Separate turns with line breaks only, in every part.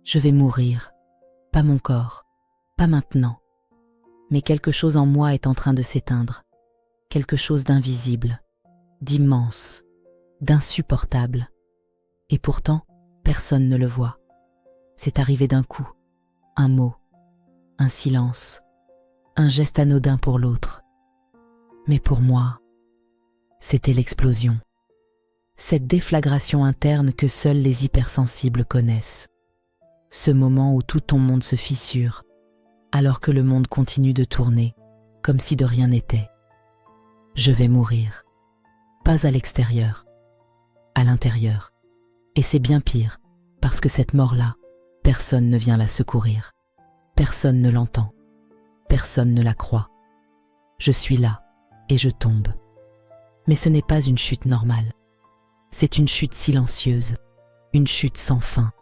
Je vais mourir. Pas mon corps, pas maintenant. Mais quelque chose en moi est en train de s'éteindre. Quelque chose d'invisible, d'immense, d'insupportable. Et pourtant, personne ne le voit. C'est arrivé d'un coup, un mot, un silence, un geste anodin pour l'autre. Mais pour moi, c'était l'explosion. Cette déflagration interne que seuls les hypersensibles connaissent. Ce moment où tout ton monde se fissure, alors que le monde continue de tourner, comme si de rien n'était. Je vais mourir. Pas à l'extérieur, à l'intérieur. Et c'est bien pire, parce que cette mort-là, personne ne vient la secourir. Personne ne l'entend. Personne ne la croit. Je suis là, et je tombe. Mais ce n'est pas une chute normale. C'est une chute silencieuse, une chute sans fin,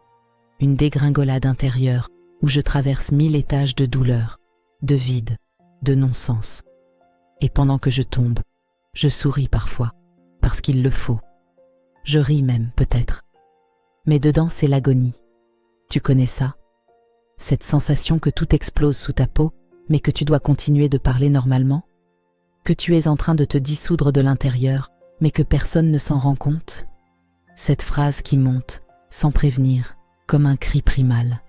une dégringolade intérieure où je traverse 1000 étages de douleur, de vide, de non-sens. Et pendant que je tombe, je souris parfois, parce qu'il le faut. Je ris même, peut-être. Mais dedans, c'est l'agonie. Tu connais ça? Cette sensation que tout explose sous ta peau, mais que tu dois continuer de parler normalement? Que tu es en train de te dissoudre de l'intérieur, mais que personne ne s'en rend compte? Cette phrase qui monte, sans prévenir, comme un cri primal.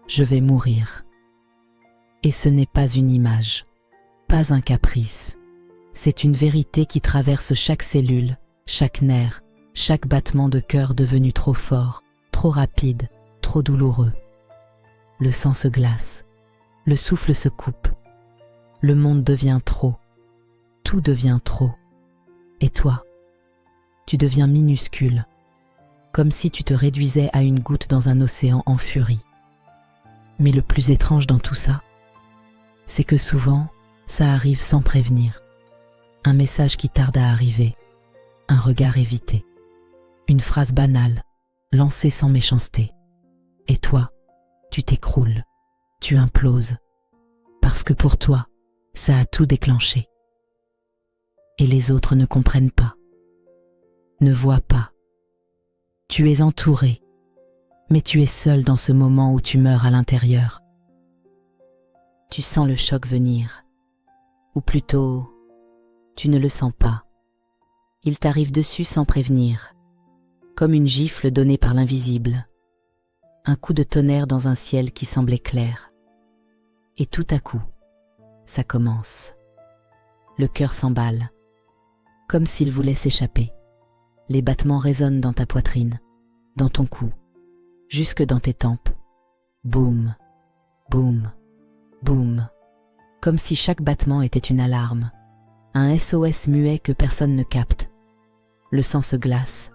Je vais mourir. Et ce n'est pas une image, pas un caprice. C'est une vérité qui traverse chaque cellule, chaque nerf, chaque battement de cœur devenu trop fort, trop rapide, trop douloureux. Le sang se glace, le souffle se coupe. Le monde devient trop, tout devient trop. Et toi, tu deviens minuscule, comme si tu te réduisais à une goutte dans un océan en furie. Mais le plus étrange dans tout ça, c'est que souvent, ça arrive sans prévenir. Un message qui tarde à arriver, un regard évité, une phrase banale, lancée sans méchanceté. Et toi, tu t'écroules, tu imploses, parce que pour toi, ça a tout déclenché. Et les autres ne comprennent pas, ne voient pas. Tu es entouré, mais tu es seul dans ce moment où tu meurs à l'intérieur. Tu sens le choc venir, ou plutôt, tu ne le sens pas. Il t'arrive dessus sans prévenir, comme une gifle donnée par l'invisible, un coup de tonnerre dans un ciel qui semblait clair. Et tout à coup, ça commence. Le cœur s'emballe, comme s'il voulait s'échapper. Les battements résonnent dans ta poitrine, dans ton cou, jusque dans tes tempes. Boum, boum, boum. Comme si chaque battement était une alarme, un SOS muet que personne ne capte. Le sang se glace.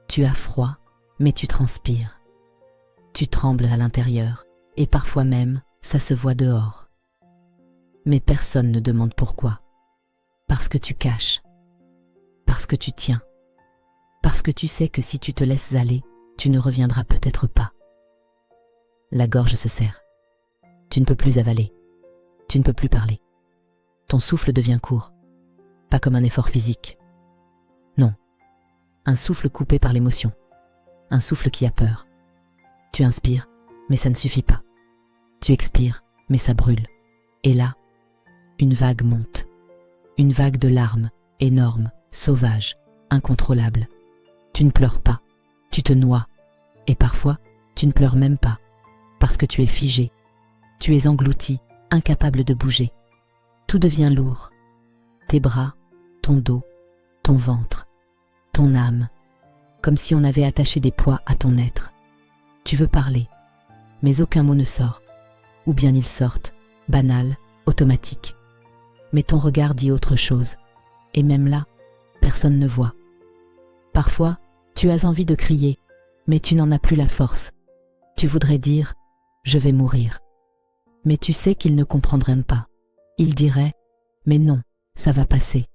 Tu as froid, mais tu transpires. Tu trembles à l'intérieur, et parfois même, ça se voit dehors. Mais personne ne demande pourquoi. Parce que tu caches. Parce que tu tiens. Parce que tu sais que si tu te laisses aller, tu ne reviendras peut-être pas. La gorge se serre. Tu ne peux plus avaler. Tu ne peux plus parler. Ton souffle devient court. Pas comme un effort physique. Non. Un souffle coupé par l'émotion. Un souffle qui a peur. Tu inspires, mais ça ne suffit pas. Tu expires, mais ça brûle. Et là, une vague monte. Une vague de larmes, énorme, sauvage, incontrôlable. Tu ne pleures pas, tu te noies. Et parfois, tu ne pleures même pas, parce que tu es figé. Tu es englouti, incapable de bouger. Tout devient lourd. Tes bras, ton dos, ton ventre, ton âme, comme si on avait attaché des poids à ton être. Tu veux parler, mais aucun mot ne sort. Ou bien ils sortent, banal, automatique. Mais ton regard dit autre chose. Et même là, personne ne voit. Parfois, tu as envie de crier, mais tu n'en as plus la force. Tu voudrais dire « je vais mourir ». Mais tu sais qu'ils ne comprendraient pas. Ils diraient « mais non, ça va passer ».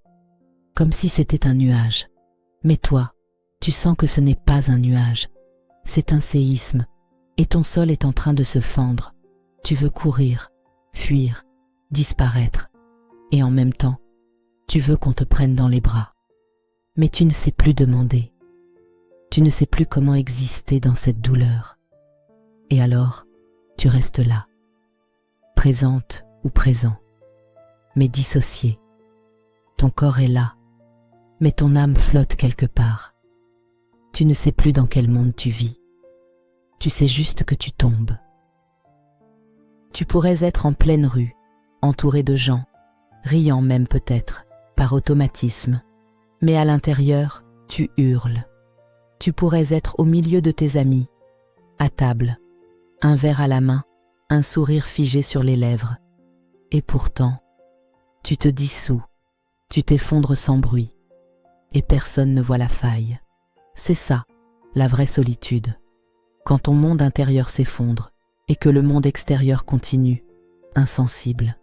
Comme si c'était un nuage. Mais toi, tu sens que ce n'est pas un nuage. C'est un séisme, et ton sol est en train de se fendre. Tu veux courir, fuir, disparaître. Et en même temps, tu veux qu'on te prenne dans les bras. Mais tu ne sais plus demander. Tu ne sais plus comment exister dans cette douleur. Et alors, tu restes là, présente ou présent, mais dissocié. Ton corps est là, mais ton âme flotte quelque part. Tu ne sais plus dans quel monde tu vis. Tu sais juste que tu tombes. Tu pourrais être en pleine rue, entouré de gens, riant même peut-être, par automatisme, mais à l'intérieur, tu hurles. Tu pourrais être au milieu de tes amis, à table, un verre à la main, un sourire figé sur les lèvres. Et pourtant, tu te dissous, tu t'effondres sans bruit, et personne ne voit la faille. C'est ça, la vraie solitude. Quand ton monde intérieur s'effondre, et que le monde extérieur continue, insensible,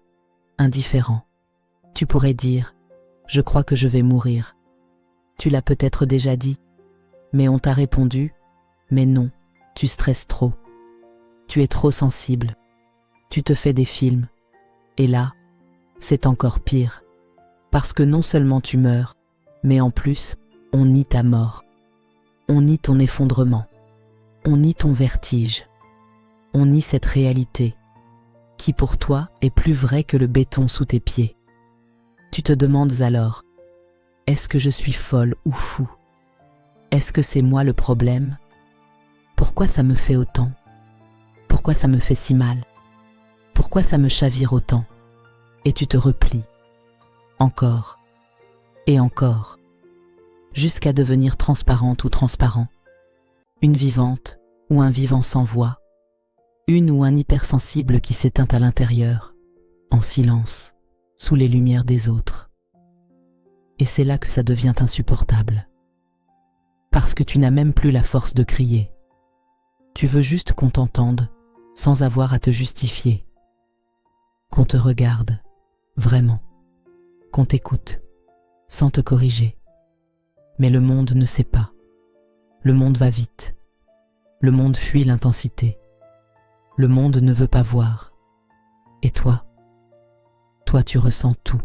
indifférent. Tu pourrais dire « Je crois que je vais mourir ». Tu l'as peut-être déjà dit, mais on t'a répondu « Mais non, tu stresses trop. Tu es trop sensible. Tu te fais des films. » Et là, c'est encore pire. Parce que non seulement tu meurs, mais en plus, on nie ta mort. On nie ton effondrement. On nie ton vertige. On nie cette réalité, qui pour toi est plus vraie que le béton sous tes pieds. Tu te demandes alors, est-ce que je suis folle ou fou? Est-ce que c'est moi le problème? Pourquoi ça me fait autant? Pourquoi ça me fait si mal? Pourquoi ça me chavire autant? Et tu te replies, encore, et encore, jusqu'à devenir transparente ou transparent, une vivante ou un vivant sans voix, une ou un hypersensible qui s'éteint à l'intérieur, en silence, sous les lumières des autres. Et c'est là que ça devient insupportable. Parce que tu n'as même plus la force de crier. Tu veux juste qu'on t'entende, sans avoir à te justifier. Qu'on te regarde, vraiment. Qu'on t'écoute, sans te corriger. Mais le monde ne sait pas. Le monde va vite. Le monde fuit l'intensité. Le monde ne veut pas voir. Et toi, tu ressens tout.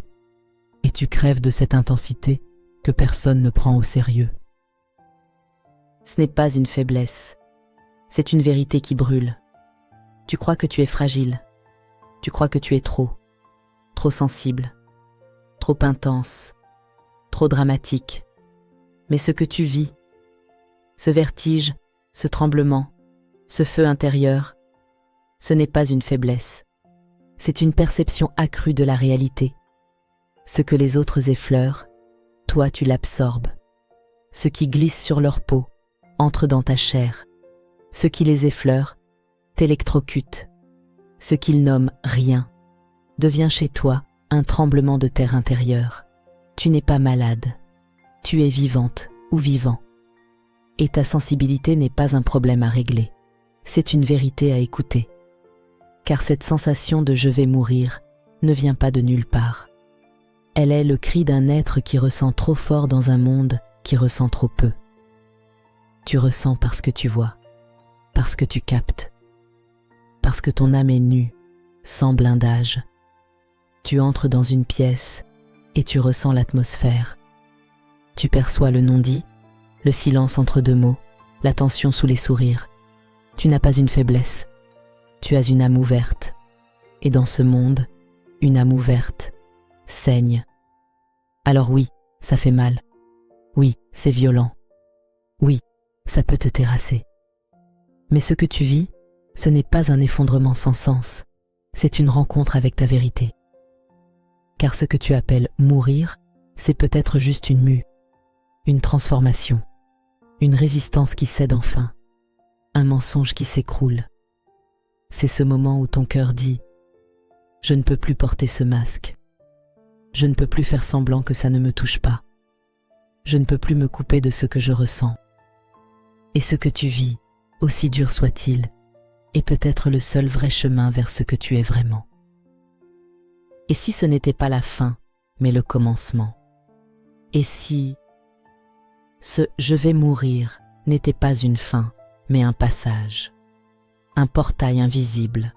Et tu crèves de cette intensité que personne ne prend au sérieux. Ce n'est pas une faiblesse. C'est une vérité qui brûle. Tu crois que tu es fragile. Tu crois que tu es trop sensible, trop intense, trop dramatique. Mais ce que tu vis, ce vertige, ce tremblement, ce feu intérieur, ce n'est pas une faiblesse. C'est une perception accrue de la réalité. Ce que les autres effleurent, toi tu l'absorbes. Ce qui glisse sur leur peau entre dans ta chair. Ce qui les effleure t'électrocute. Ce qu'ils nomment rien devient chez toi un tremblement de terre intérieure. Tu n'es pas malade. Tu es vivante ou vivant. Et ta sensibilité n'est pas un problème à régler. C'est une vérité à écouter. Car cette sensation de « je vais mourir » ne vient pas de nulle part. Elle est le cri d'un être qui ressent trop fort dans un monde qui ressent trop peu. Tu ressens parce que tu vois, parce que tu captes, parce que ton âme est nue, sans blindage. Tu entres dans une pièce et tu ressens l'atmosphère. Tu perçois le non-dit, le silence entre deux mots, la tension sous les sourires. Tu n'as pas une faiblesse, tu as une âme ouverte. Et dans ce monde, une âme ouverte saigne. Alors oui, ça fait mal. Oui, c'est violent. Oui, ça peut te terrasser. Mais ce que tu vis, ce n'est pas un effondrement sans sens, c'est une rencontre avec ta vérité. Car ce que tu appelles mourir, c'est peut-être juste une mue, une transformation, une résistance qui cède enfin, un mensonge qui s'écroule. C'est ce moment où ton cœur dit « Je ne peux plus porter ce masque. Je ne peux plus faire semblant que ça ne me touche pas. Je ne peux plus me couper de ce que je ressens. » Et ce que tu vis, aussi dur soit-il, est peut-être le seul vrai chemin vers ce que tu es vraiment. Et si ce n'était pas la fin, mais le commencement? Et si ce « je vais mourir » n'était pas une fin, mais un passage, un portail invisible,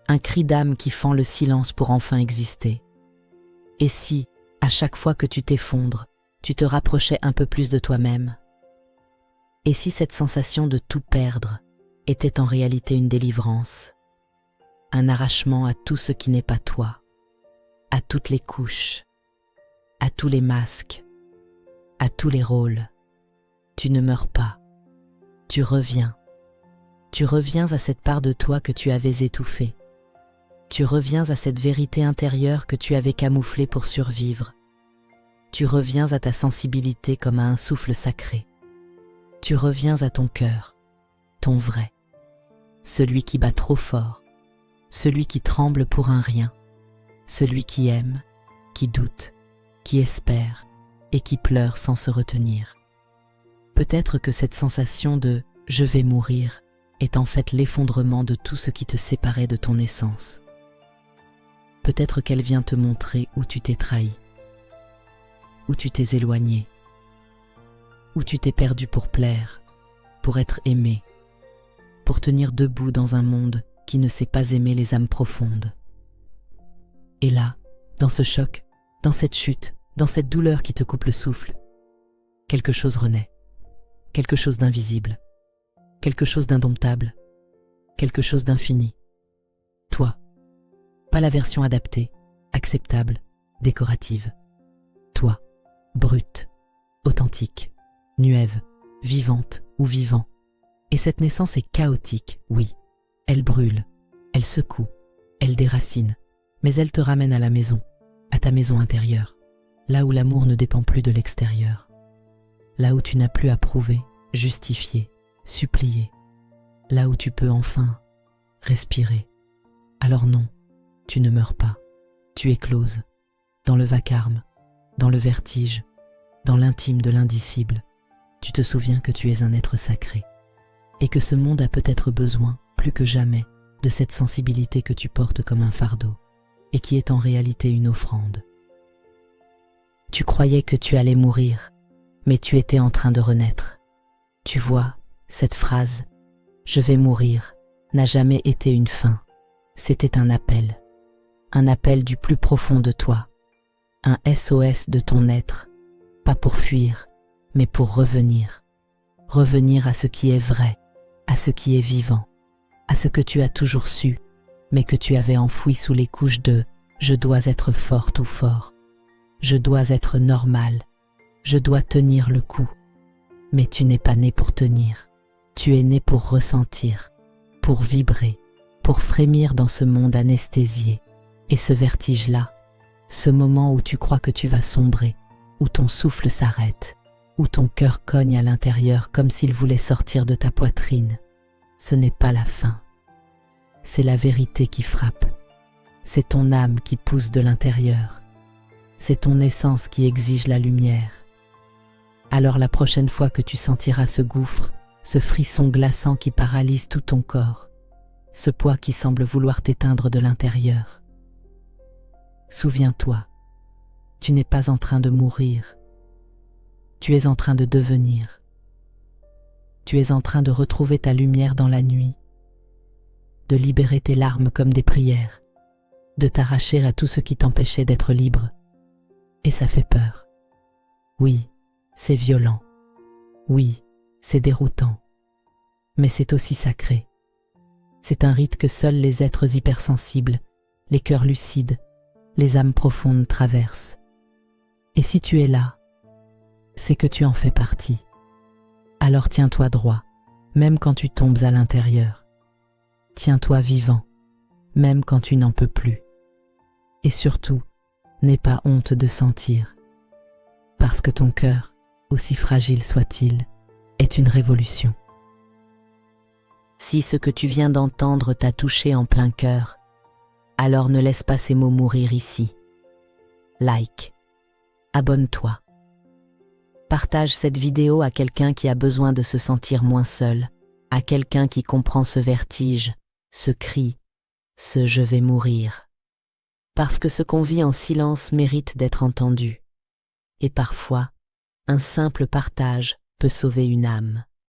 un cri d'âme qui fend le silence pour enfin exister? Et si, à chaque fois que tu t'effondres, tu te rapprochais un peu plus de toi-même? Et si cette sensation de tout perdre, était en réalité une délivrance, un arrachement à tout ce qui n'est pas toi, à toutes les couches, à tous les masques, à tous les rôles. Tu ne meurs pas, tu reviens à cette part de toi que tu avais étouffée, tu reviens à cette vérité intérieure que tu avais camouflée pour survivre, tu reviens à ta sensibilité comme à un souffle sacré, tu reviens à ton cœur, ton vrai, celui qui bat trop fort, celui qui tremble pour un rien, celui qui aime, qui doute, qui espère et qui pleure sans se retenir. Peut-être que cette sensation de « je vais mourir » est en fait l'effondrement de tout ce qui te séparait de ton essence. Peut-être qu'elle vient te montrer où tu t'es trahi, où tu t'es éloigné, où tu t'es perdu pour plaire, pour être aimé, pour tenir debout dans un monde qui ne sait pas aimer les âmes profondes. Et là, dans ce choc, dans cette chute, dans cette douleur qui te coupe le souffle, quelque chose renaît, quelque chose d'invisible, quelque chose d'indomptable, quelque chose d'infini. Toi, pas la version adaptée, acceptable, décorative. Toi, brute, authentique, nuève, vivante ou vivant. Et cette naissance est chaotique, oui. Elle brûle, elle secoue, elle déracine, mais elle te ramène à la maison, à ta maison intérieure, là où l'amour ne dépend plus de l'extérieur, là où tu n'as plus à prouver, justifier, supplier, là où tu peux enfin respirer. Alors non, tu ne meurs pas, tu écloses, dans le vacarme, dans le vertige, dans l'intime de l'indicible. Tu te souviens que tu es un être sacré, et que ce monde a peut-être besoin, plus que jamais, de cette sensibilité que tu portes comme un fardeau, et qui est en réalité une offrande. Tu croyais que tu allais mourir, mais tu étais en train de renaître. Tu vois, cette phrase « je vais mourir » n'a jamais été une fin, c'était un appel du plus profond de toi, un SOS de ton être, pas pour fuir, mais pour revenir à ce qui est vrai, à ce qui est vivant, à ce que tu as toujours su, mais que tu avais enfoui sous les couches de « je dois être forte ou fort », « je dois être normale », « je dois tenir le coup ». Mais tu n'es pas né pour tenir, tu es né pour ressentir, pour vibrer, pour frémir dans ce monde anesthésié. Et ce vertige-là, ce moment où tu crois que tu vas sombrer, où ton souffle s'arrête, où ton cœur cogne à l'intérieur comme s'il voulait sortir de ta poitrine, ce n'est pas la fin. C'est la vérité qui frappe. C'est ton âme qui pousse de l'intérieur. C'est ton essence qui exige la lumière. Alors la prochaine fois que tu sentiras ce gouffre, ce frisson glaçant qui paralyse tout ton corps, ce poids qui semble vouloir t'éteindre de l'intérieur, souviens-toi, tu n'es pas en train de mourir. Tu es en train de devenir. Tu es en train de retrouver ta lumière dans la nuit, de libérer tes larmes comme des prières, de t'arracher à tout ce qui t'empêchait d'être libre. Et ça fait peur. Oui, c'est violent. Oui, c'est déroutant. Mais c'est aussi sacré. C'est un rite que seuls les êtres hypersensibles, les cœurs lucides, les âmes profondes traversent. Et si tu es là, c'est que tu en fais partie. Alors tiens-toi droit, même quand tu tombes à l'intérieur. Tiens-toi vivant, même quand tu n'en peux plus. Et surtout, n'aie pas honte de sentir, parce que ton cœur, aussi fragile soit-il, est une révolution. Si ce que tu viens d'entendre t'a touché en plein cœur, alors ne laisse pas ces mots mourir ici. Like, abonne-toi. Partage cette vidéo à quelqu'un qui a besoin de se sentir moins seul, à quelqu'un qui comprend ce vertige, ce cri, ce « je vais mourir ». Parce que ce qu'on vit en silence mérite d'être entendu. Et parfois, un simple partage peut sauver une âme.